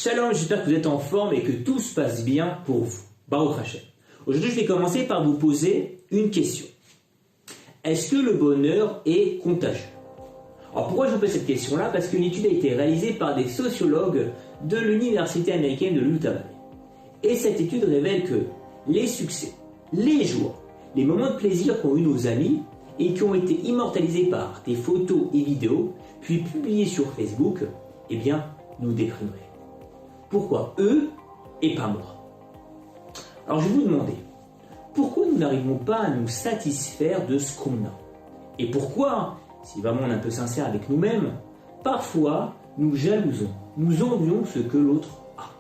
Shalom, j'espère que vous êtes en forme et que tout se passe bien pour vous. Baruch Hashem. Aujourd'hui, je vais commencer par vous poser une question. Est-ce que le bonheur est contagieux? Alors pourquoi je vous pose cette question-là? Parce qu'une étude a été réalisée par des sociologues de l'université américaine de l'Utah Valley. Et cette étude révèle que les succès, les joies, les moments de plaisir qu'ont eu nos amis et qui ont été immortalisés par des photos et vidéos, puis publiés sur Facebook, eh bien, nous déprimeraient. Pourquoi eux et pas moi? Alors je vais vous demander, pourquoi nous n'arrivons pas à nous satisfaire de ce qu'on a? Et pourquoi, si vraiment on est un peu sincère avec nous-mêmes, parfois nous jalousons, nous envions ce que l'autre a?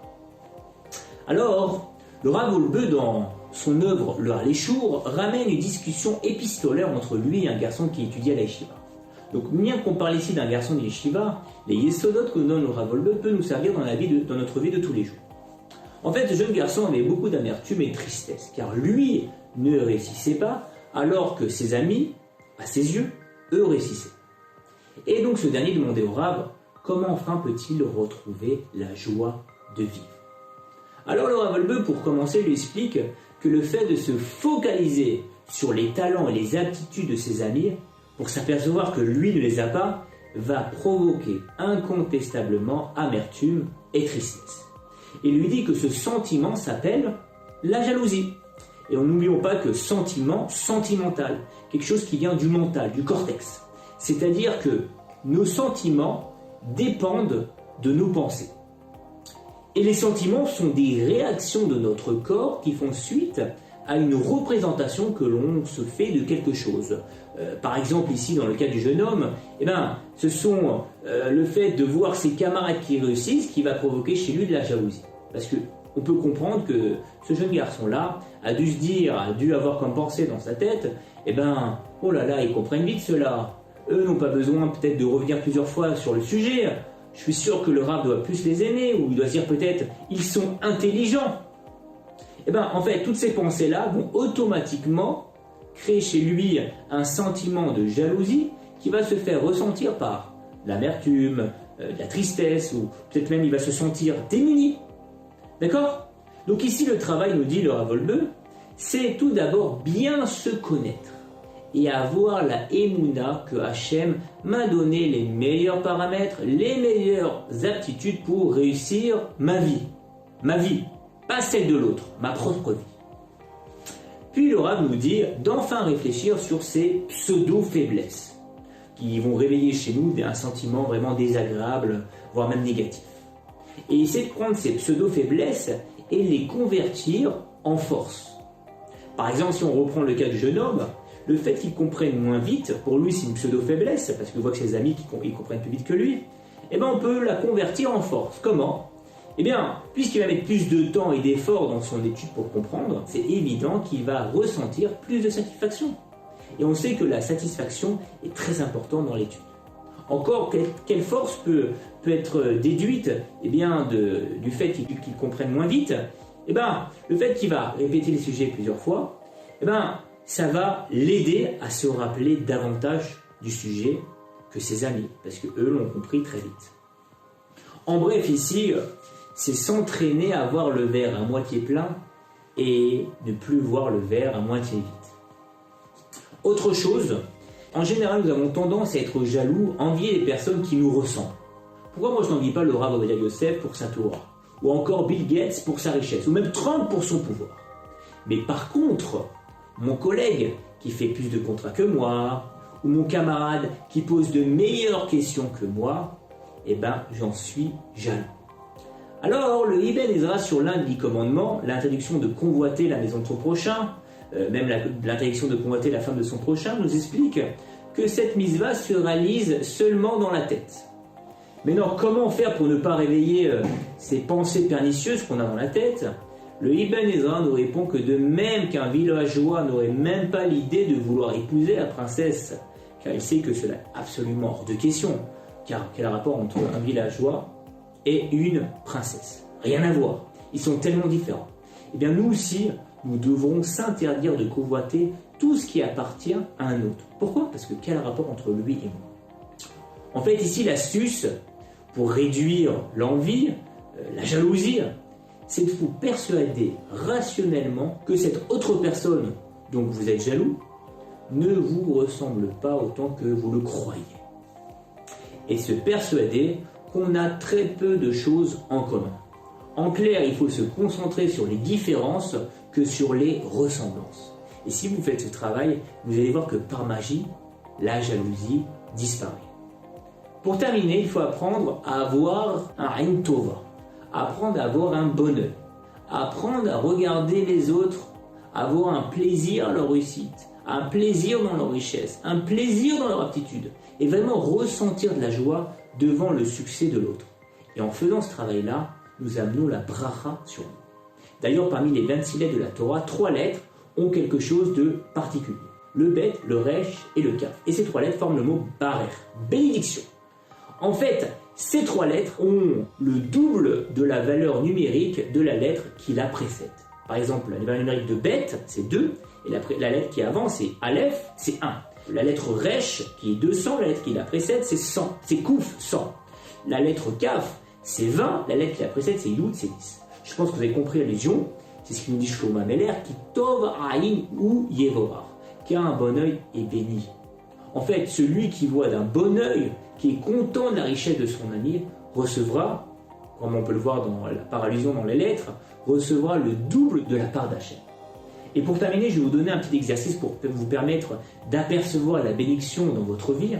Alors, le Rav Wolbe, dans son œuvre Le Haléchour, ramène une discussion épistolaire entre lui et un garçon qui étudie à la yeshiva. Donc, bien qu'on parle ici d'un garçon de yeshiva, les yesodot que donne le Rav Wolbe peut nous servir dans notre vie de tous les jours. En fait, ce jeune garçon avait beaucoup d'amertume et de tristesse, car lui ne réussissait pas, alors que ses amis, à ses yeux, eux réussissaient. Et donc ce dernier demandait au Rav, comment enfin peut-il retrouver la joie de vivre? Alors le Rav Wolbe, pour commencer, lui explique que le fait de se focaliser sur les talents et les aptitudes de ses amis, pour s'apercevoir que lui ne les a pas, va provoquer incontestablement amertume et tristesse. Et lui dit que ce sentiment s'appelle la jalousie. Et n'oublions pas que sentiment, sentimental, quelque chose qui vient du mental, du cortex. C'est-à-dire que nos sentiments dépendent de nos pensées. Et les sentiments sont des réactions de notre corps qui font suite à une représentation que l'on se fait de quelque chose. Par exemple, ici, dans le cas du jeune homme, ce sont le fait de voir ses camarades qui réussissent qui va provoquer chez lui de la jalousie. Parce qu'on peut comprendre que ce jeune garçon-là a dû se dire, a dû avoir comme pensée dans sa tête, oh là là, ils comprennent vite cela. Eux n'ont pas besoin peut-être de revenir plusieurs fois sur le sujet. Je suis sûr que le Rav doit plus les aimer, ou il doit se dire peut-être, ils sont intelligents. En fait, toutes ces pensées-là vont automatiquement créer chez lui un sentiment de jalousie qui va se faire ressentir par l'amertume, la tristesse, ou peut-être même il va se sentir démuni. D'accord? Donc ici, le travail, nous dit le Rav Wolbe, c'est tout d'abord bien se connaître et avoir la émouna que Hachem m'a donné les meilleurs paramètres, les meilleures aptitudes pour réussir ma vie. Ma vie, pas celle de l'autre, ma propre vie. Puis le Rav nous dit d'enfin réfléchir sur ces pseudo-faiblesses qui vont réveiller chez nous un sentiment vraiment désagréable, voire même négatif. Et essayer de prendre ces pseudo-faiblesses et les convertir en force. Par exemple, si on reprend le cas du jeune homme, le fait qu'il comprenne moins vite, pour lui c'est une pseudo-faiblesse, parce qu'il voit que ses amis ils comprennent plus vite que lui, on peut la convertir en force. Comment? Puisqu'il va mettre plus de temps et d'efforts dans son étude pour comprendre, c'est évident qu'il va ressentir plus de satisfaction. Et on sait que la satisfaction est très importante dans l'étude. Encore, quelle force peut être déduite du fait qu'il comprenne moins vite? Le fait qu'il va répéter les sujets plusieurs fois, ça va l'aider à se rappeler davantage du sujet que ses amis, parce qu'eux l'ont compris très vite. En bref, ici, c'est s'entraîner à voir le verre à moitié plein et ne plus voir le verre à moitié vide. Autre chose, en général, nous avons tendance à être jaloux, envier les personnes qui nous ressemblent. Pourquoi moi je n'envie pas le Rav Ovadia Yosef pour sa Torah, ou encore Bill Gates pour sa richesse, ou même Trump pour son pouvoir? Mais par contre, mon collègue qui fait plus de contrats que moi, ou mon camarade qui pose de meilleures questions que moi, j'en suis jaloux. Alors, le Ibn Ezra sur l'un des 10 commandements, l'interdiction de convoiter la maison de son prochain, même l'interdiction de convoiter la femme de son prochain, nous explique que cette mitzvah se réalise seulement dans la tête. Mais non, comment faire pour ne pas réveiller ces pensées pernicieuses qu'on a dans la tête? Le Ibn Ezra nous répond que de même qu'un villageois n'aurait même pas l'idée de vouloir épouser la princesse, car il sait que cela est absolument hors de question, car quel rapport entre un villageois et une princesse? Rien à voir, ils sont tellement différents. Nous aussi, nous devrons s'interdire de convoiter tout ce qui appartient à un autre. Pourquoi? Parce que quel rapport entre lui et moi? En fait, ici, l'astuce pour réduire l'envie, la jalousie, c'est de vous persuader rationnellement que cette autre personne dont vous êtes jaloux ne vous ressemble pas autant que vous le croyez. Et se persuader qu'on a très peu de choses en commun. En clair, il faut se concentrer sur les différences que sur les ressemblances. Et si vous faites ce travail, vous allez voir que par magie, la jalousie disparaît. Pour terminer, il faut apprendre à avoir un Ain Tova, apprendre à avoir un bon œil, apprendre à regarder les autres, avoir un plaisir à leur réussite, un plaisir dans leur richesse, un plaisir dans leur aptitude, et vraiment ressentir de la joie devant le succès de l'autre. Et en faisant ce travail-là, nous amenons la bracha sur nous. D'ailleurs, parmi les 26 lettres de la Torah, 3 lettres ont quelque chose de particulier. Le Bet, le Resh et le Kaf. Et ces 3 lettres forment le mot Barer, bénédiction. En fait, ces 3 lettres ont le double de la valeur numérique de la lettre qui la précède. Par exemple, la valeur numérique de Bet, c'est 2, et la lettre qui est avant, c'est Aleph, c'est 1. La lettre Resh, qui est 200, la lettre qui la précède, c'est 100, c'est Kouf, 100. La lettre Kaf, c'est 20, la lettre qui la précède, c'est Yud, c'est 10. Je pense que vous avez compris l'allusion, c'est ce qu'il nous dit Shlomo Ameler, qui Tov Aïn ou Yevorar, qui a un bon œil et béni. En fait, celui qui voit d'un bon œil, qui est content de la richesse de son ami, recevra, comme on peut le voir par allusion dans les lettres, recevra le double de la part d'Hachem. Et pour terminer, je vais vous donner un petit exercice pour vous permettre d'apercevoir la bénédiction dans votre vie.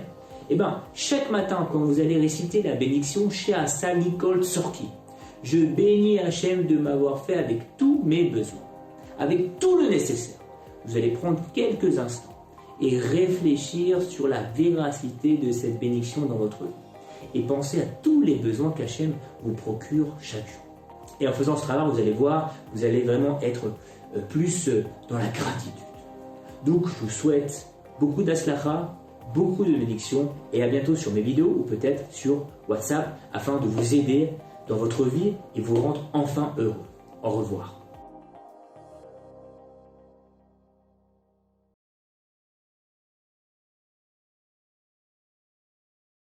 Chaque matin, quand vous allez réciter la bénédiction chez Asa Nicole Sorki, je bénis Hachem de m'avoir fait avec tous mes besoins, avec tout le nécessaire. Vous allez prendre quelques instants et réfléchir sur la véracité de cette bénédiction dans votre vie. Et penser à tous les besoins qu'Hachem vous procure chaque jour. Et en faisant ce travail, vous allez voir, vous allez vraiment être plus dans la gratitude. Donc, je vous souhaite beaucoup d'aslacha, beaucoup de bénédictions, et à bientôt sur mes vidéos ou peut-être sur WhatsApp afin de vous aider dans votre vie et vous rendre enfin heureux. Au revoir.